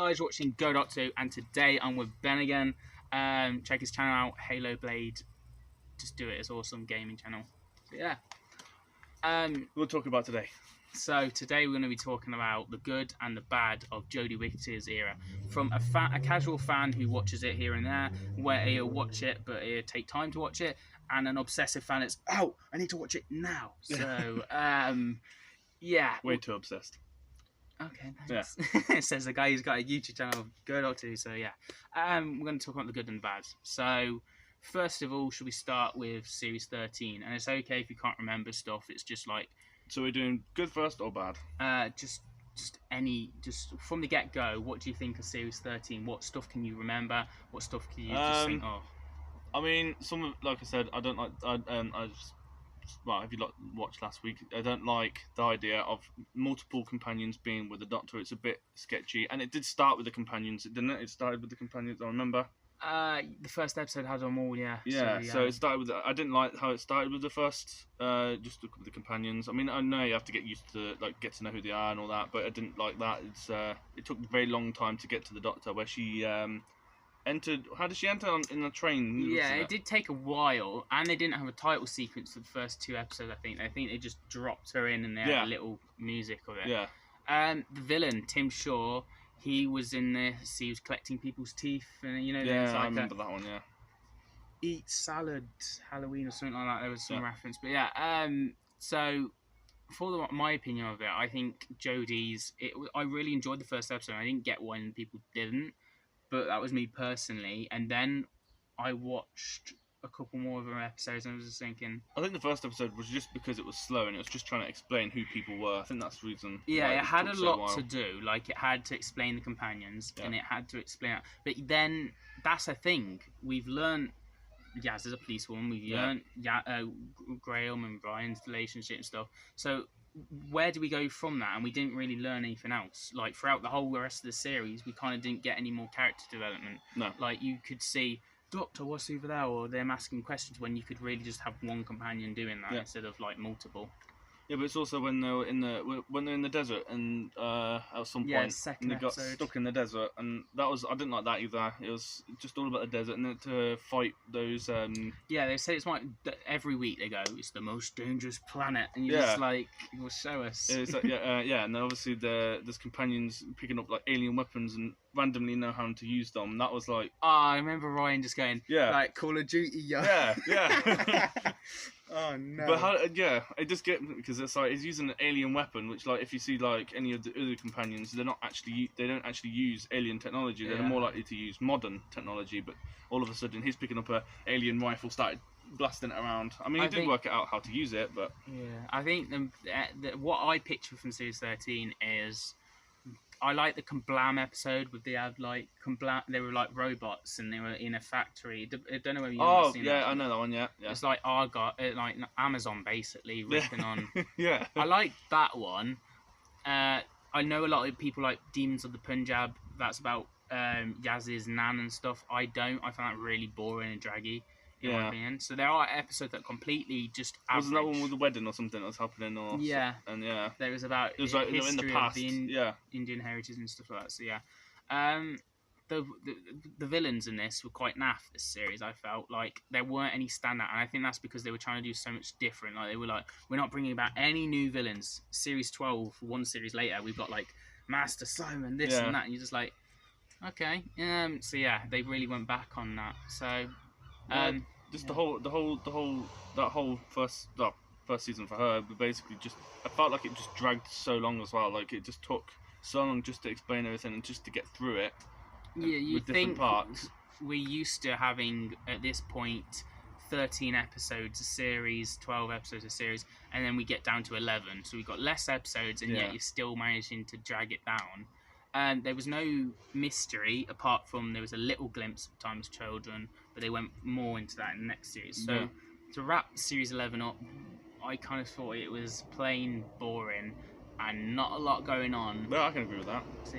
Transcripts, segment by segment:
guys? You're watching Go Doctor, and today I'm with Ben again. Check his channel out, Halo Blade. Just do it, it's an awesome gaming channel. So yeah. We'll talk about today. So today we're going to be talking about the good and the bad of Jodie Whittaker's era. From a casual fan who watches it here and there, where he'll watch it but he'll take time to watch it, and an obsessive fan that's, oh, I need to watch it now. So, yeah. Way too obsessed. Okay, thanks. Yeah. Says the guy who's got a YouTube channel, Go Doctor. So yeah, we're going to talk about the good and the bad. So first of all, should we start with Series 13? And it's okay if you can't remember stuff. It's just like... So we're doing good first or bad? Just from the get-go, what do you think of Series 13? What stuff can you remember? What stuff can you just think of? I mean, some of, like I said, I don't like... Well, if you watched last week, I don't like the idea of multiple companions being with the Doctor. It's a bit sketchy, and it did start with the companions, didn't it? It started with the companions, I remember. The first episode had them all, yeah. Yeah, so it started with... I didn't like how it started with the first, just with the companions. I mean, I know you have to get used to, like, get to know who they are and all that, but I didn't like that. It took a very long time to get to the Doctor, where she... entered. How did she enter in the train? Yeah, it did take a while, and they didn't have a title sequence for the first two episodes. I think they just dropped her in, and they had a little music of it. Yeah. The villain, Tim Shaw, he was in this. He was collecting people's teeth, and Yeah, like I remember that one. Yeah. Eat salad, Halloween or something like that. There was some reference, but yeah. So for my opinion of it, I think Jodie's. I really enjoyed the first episode. I didn't get when people didn't. But that was me personally, and then I watched a couple more of her episodes, and I was just thinking... I think the first episode was just because it was slow, and it was just trying to explain who people were. I think that's the reason. Yeah, it had a lot to do. Like, it had to explain the companions, and it had to explain... But then, that's a thing. We've learned Yaz is a police woman. We've learned Graham and Brian's relationship and stuff. So... where do we go from that? And we didn't really learn anything else. Like, throughout the whole rest of the series, we kind of didn't get any more character development. No. Like, you could see, Doctor, what's over there? Or them asking questions when you could really just have one companion doing that instead of, like, multiple. Yeah, but it's also when they're in the desert, and at some point second they got stuck in the desert, and that was... I didn't like that either. It was just all about the desert, and then to fight those... Yeah, they say it's like every week they go, it's the most dangerous planet, and you're just like, you'll show us. It's like, and then obviously there's companions picking up like alien weapons and randomly know how to use them. That was like... I remember Ryan just going, like, Call of Duty, yeah. Oh no! But I just get, because it's like he's using an alien weapon, which, like, if you see like any of the other companions, they don't actually use alien technology. They're more likely to use modern technology. But all of a sudden, he's picking up a alien rifle, started blasting it around. I mean, he did work it out how to use it, but I think what I picture from Series 13 is. I like the Kablam episode with they were like robots and they were in a factory. I don't know whether you've seen that. I know that one. Yeah. It's like Argot, like Amazon basically ripping on. Yeah. I like that one. I know a lot of people like Demons of the Punjab. That's about Yaz's nan and stuff. I don't. I find that really boring and draggy. In my opinion. So there are episodes that completely just average. Wasn't that one with the wedding or something that was happening? Or and there was about like history in the past, of the Indian heritage and stuff like that. So the villains in this were quite naff. This series, I felt like there weren't any standout, and I think that's because they were trying to do so much different. Like they were like, we're not bringing about any new villains. Series 12, one series later, we've got like Master Simon, this and that, and you're just like, okay, so yeah, they really went back on that. So. Just that whole first season for her, basically just, I felt like it just dragged so long as well. Like it just took so long just to explain everything and just to get through it. Yeah, you with think different parts. We're used to having at this point 13 episodes a series, 12 episodes a series, and then we get down to 11. So we've got less episodes, and yet you're still managing to drag it down. And there was no mystery apart from there was a little glimpse of Time as Children, but they went more into that in the next series. So to wrap Series 11 up, I kind of thought it was plain boring and not a lot going on. Well, I can agree with that. So,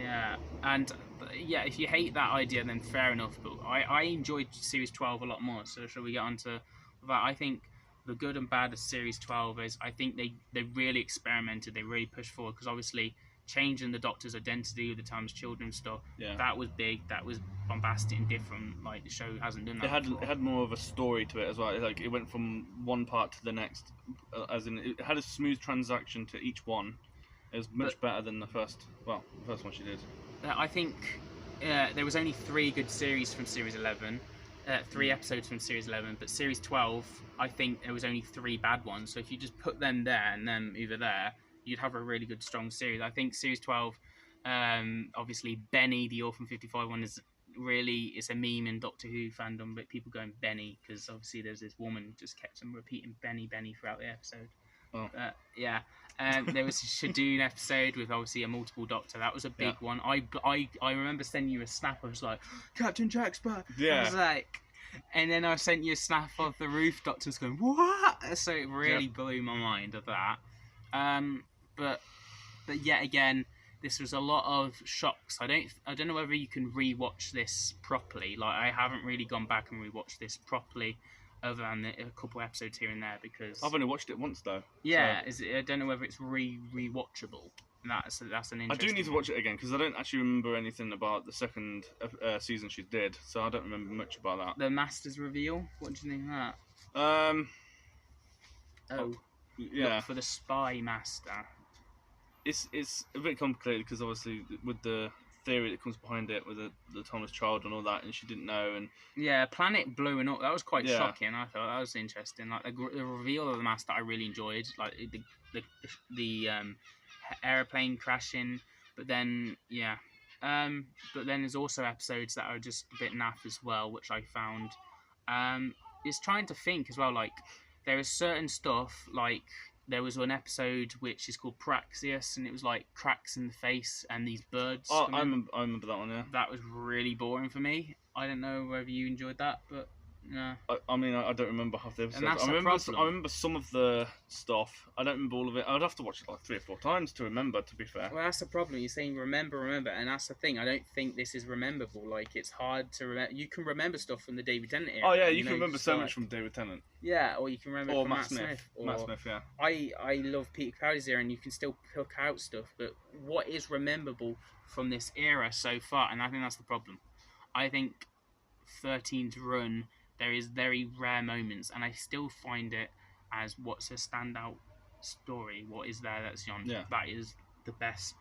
if you hate that idea, then fair enough. But I enjoyed Series 12 a lot more. So shall we get on to that? I think the good and bad of Series 12 is I think they really experimented. They really pushed forward because obviously changing the Doctor's identity with the Times Children stuff. Yeah. That was big. That was bombastic and different. Like, the show hasn't done that before. It had more of a story to it as well. Like, it went from one part to the next, as in it had a smooth transaction to each one. It was much better than the first one she did. I think there was only 3 good series from Series 11. 3 episodes from Series 11, but Series 12, I think there was only 3 bad ones. So if you just put them there and then over there, you'd have a really good, strong series. I think Series 12, obviously Benny, the Orphan 55 one, is really, it's a meme in Doctor Who fandom, but people going Benny, because obviously there's this woman just kept on repeating Benny, Benny throughout the episode. Oh. Yeah. There was a Shadoon episode with obviously a multiple Doctor. That was a big one. I remember sending you a snap. I was like, Captain Jack's back. Yeah. I was like, and then I sent you a snap of the roof Doctors going, what? So it really blew my mind of that. But yet again, this was a lot of shocks. I don't know whether you can rewatch this properly. Like, I haven't really gone back and rewatched this properly, other than a couple episodes here and there, because I've only watched it once though. Yeah, so. I don't know whether it's rewatchable. That's an interesting. I do need to watch it again because I don't actually remember anything about the second season she did, so I don't remember much about that. The Masters reveal. What do you think of that? Yeah. Look for the Spy Master. It's a bit complicated because obviously with the theory that comes behind it with the Thomas Child and all that, and she didn't know. And yeah, planet blowing up, that was quite shocking. I thought that was interesting. Like the reveal of the Master, I really enjoyed. Like the airplane crashing, but then but then there's also episodes that are just a bit naff as well, which I found. Is trying to think as well. Like, there is certain stuff, like there was one episode which is called Praxeus, and it was like cracks in the face and these birds. Oh, I remember that one. Yeah, that was really boring for me. I don't know whether you enjoyed that, but no. I mean, I don't remember half the episodes. And that's I remember some of the stuff. I don't remember all of it. I'd have to watch it like 3 or 4 times to remember, to be fair. Well, that's the problem. You're saying remember, and that's the thing. I don't think this is rememberable. Like, it's hard to remember. You can remember stuff from the David Tennant era. Oh yeah, you can remember so much from David Tennant. Yeah, or you can remember from Matt Smith. Matt Smith, yeah. I love Peter Capaldi's era, and you can still pick out stuff. But what is rememberable from this era so far? And I think that's the problem. I think 13's run, there is very rare moments, and I still find it as what's a standout story. What is there that's that is the best.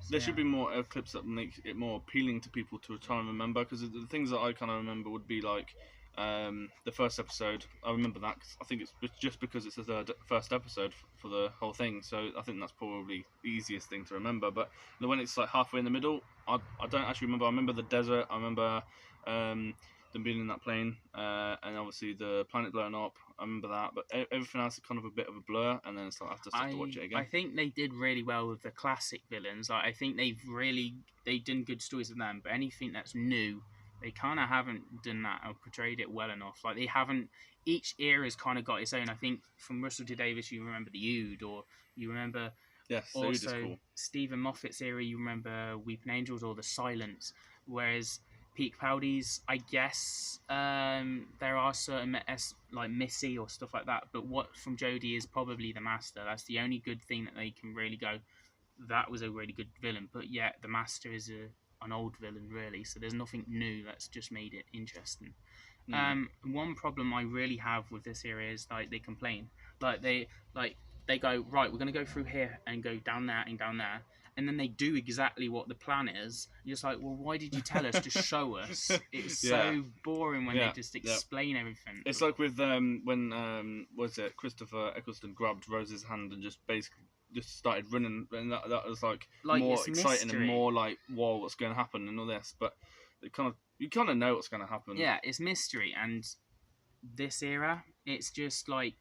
There should be more clips that make it more appealing to people to try and remember, because the things that I kind of remember would be like the first episode. I remember that cause I think it's just because it's the first episode for the whole thing, so I think that's probably the easiest thing to remember. But when it's like halfway in the middle, I don't actually remember. I remember the desert. I remember them being in that plane, and obviously the planet blowing up. I remember that, but everything else is kind of a bit of a blur, and then it's like I have to watch it again. I think they did really well with the classic villains. Like, I think they've done good stories with them, but anything that's new, they kind of haven't done that or portrayed it well enough. Like, they haven't. Each era's kind of got its own. I think from Russell T Davies, you remember the Ood, or you remember. Yes, the Ood is cool. Stephen Moffat's era, you remember Weeping Angels or The Silence, whereas Peter Capaldi's, I guess there are certain like Missy or stuff like that, but what from Jodie is probably the Master. That's the only good thing that they can really go, that was a really good villain. But yet the Master is an old villain, really, so there's nothing new that's just made it interesting. One problem I really have with this era is like they complain, they go, right, we're gonna go through here and go down there and down there. And then they do exactly what the plan is. You're just like, well, why did you tell us? Just show us. It's so boring when they just explain everything. It's like with when was it Christopher Eccleston grabbed Rose's hand and just basically just started running, and that was like more exciting and more like, whoa, what's going to happen and all this. But you kind of know what's going to happen. Yeah, it's mystery. And this era, it's just like,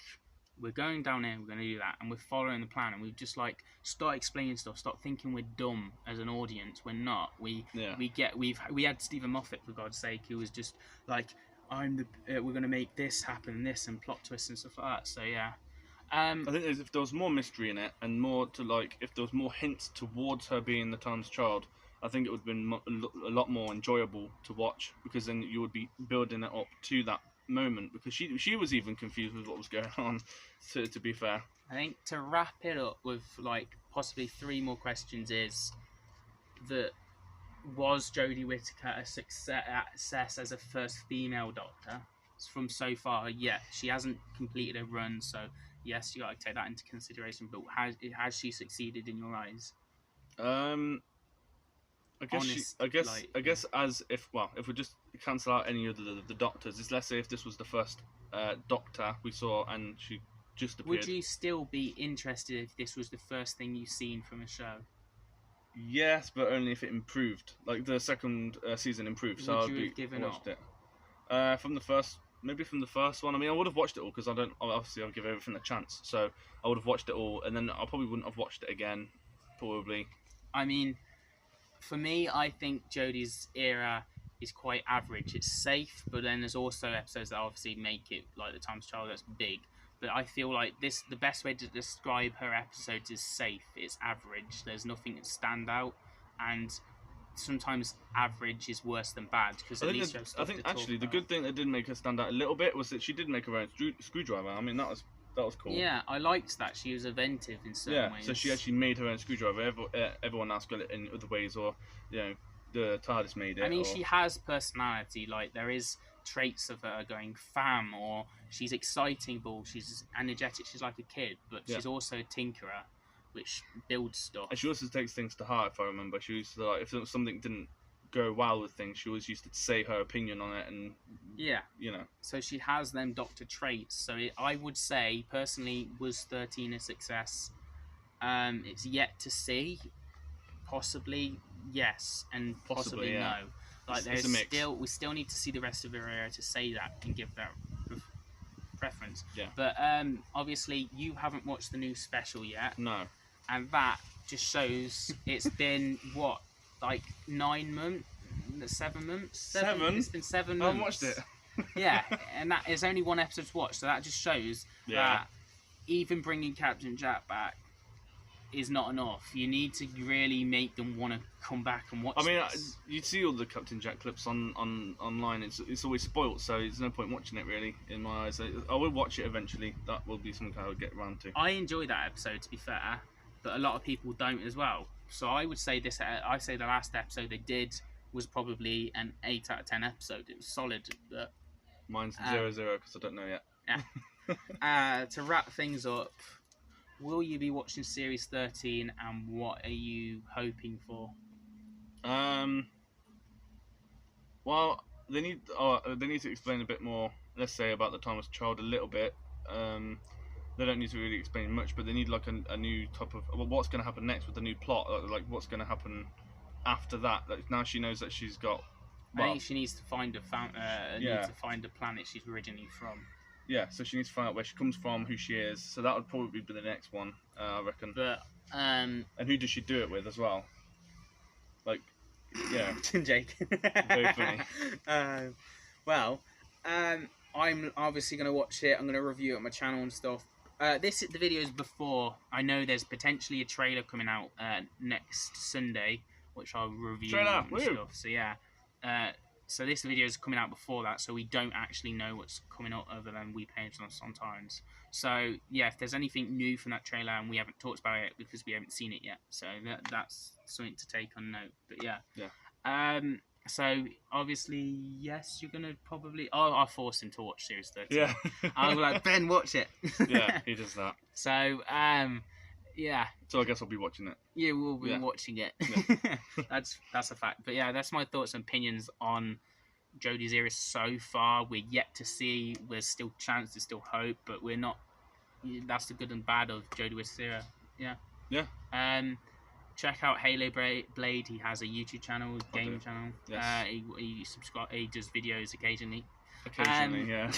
we're going down here, we're going to do that, and we're following the plan, and we just like start explaining stuff, start thinking we're dumb as an audience. We're not. We had Stephen Moffat, for God's sake, who was just like, we're going to make this happen, this, and plot twists and stuff like that. So yeah. I think if there was more mystery in it, and more to like, if there was more hints towards her being the Times Child, I think it would have been a lot more enjoyable to watch, because then you would be building it up to that moment, because she was even confused with what was going on, to be fair. I think to wrap it up with like possibly 3 more questions is that was Jodie Whittaker a success as a first female Doctor? From so far, yeah, she hasn't completed a run, so yes, you got to take that into consideration. But has she succeeded in your eyes? I guess as if we just cancel out any of the Doctors, it's, let's say if this was the first Doctor we saw and she just appeared. Would you still be interested if this was the first thing you've seen from a show? Yes, but only if it improved. Like the second season improved, so Would you have given watched up? It. From the first one. I mean, I would have watched it all because I'll give everything a chance. So I would have watched it all, and then I probably wouldn't have watched it again. Probably. I mean, for me, I think Jodie's era is quite average. It's safe, but then there's also episodes that obviously make it, like the Time's Child, that's big. But I feel like the best way to describe her episodes is safe. It's average. There's nothing that stand out, and sometimes average is worse than bad because at least you have stuff to talk actually the about. good thing that did make her stand out a little bit was that she did make her own screwdriver. I mean, that was cool. Yeah, I liked that. She was inventive in certain ways. So she actually made her own screwdriver. Everyone else got it in other ways, or the TARDIS made it. I mean, she has personality. Like there is traits of her going fam, or she's excitable, she's energetic, she's like a kid, but she's also a tinkerer, which builds stuff. And she also takes things to heart, if I remember. She used to, like, if something didn't go well with things, she always used to say her opinion on it, and so she has them Doctor traits. So I would say personally, was 13 a success? It's yet to see. Possibly yes, and possibly no. Like we still need to see the rest of her era to say that and give that preference. Yeah. But obviously you haven't watched the new special yet. No. And that just shows it's been what, like 9 months, 7 months. 7. It's been 7 months. I haven't watched it. Yeah, and that is only 1 episode to watch, so that just shows that even bringing Captain Jack back is not enough. You need to really make them want to come back and watch. I mean, this. you see all the Captain Jack clips online. It's always spoilt, so there's no point watching it really. In my eyes, I will watch it eventually. That will be something I will get around to. I enjoy that episode, to be fair, but a lot of people don't as well. So I would say I say the last episode they did was probably an 8 out of 10 episode. It was solid, but mine's 0 because I don't know yet. Yeah. To wrap things up, will you be watching Series 13, and what are you hoping for? Well, they need to explain a bit more. Let's say about the Timeless Child a little bit. They don't need to really explain much, but they need like a new type of what's going to happen next with the new plot. Like what's going to happen after that. Like now she knows that she's got. I think she needs to find to find the planet she's originally from. Yeah, so she needs to find out where she comes from, who she is. So that would probably be the next one, I reckon. But and who does she do it with as well? Like, yeah. Jake. Very funny. I'm obviously going to watch it. I'm going to review it on my channel and stuff. The videos before. I know there's potentially a trailer coming out next Sunday, which I'll review trailer. and stuff. So yeah. So this video is coming out before that, so we don't actually know what's coming up other than we page on sometimes. So yeah, if there's anything new from that trailer and we haven't talked about it because we haven't seen it yet, so that's something to take on note. But yeah. So obviously, yes, you're gonna probably. I'll force him to watch Series 13. Yeah. I'll be like, Ben, watch it. Yeah, he does that. So yeah. So I guess I'll be watching it. Yeah, we'll be watching it. Yeah. That's a fact. But yeah, that's my thoughts and opinions on Jodie's era so far. We're yet to see. There's still chance, there's still hope, but we're not. That's the good and bad of Jodie Whittaker's era. Yeah. Yeah. Check out Halo Blade. He has a YouTube channel, gaming channel. Yes. He does videos occasionally. Yeah.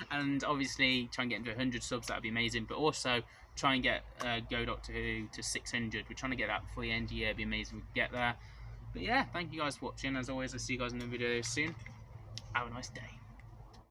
And obviously try and get into 100 subs. That'd be amazing. But also try and get Go Doctor Who to 600. We're trying to get that before the end of the year. It'd be amazing if we get there. But yeah, thank you guys for watching. As always, I'll see you guys in the video soon. Have a nice day.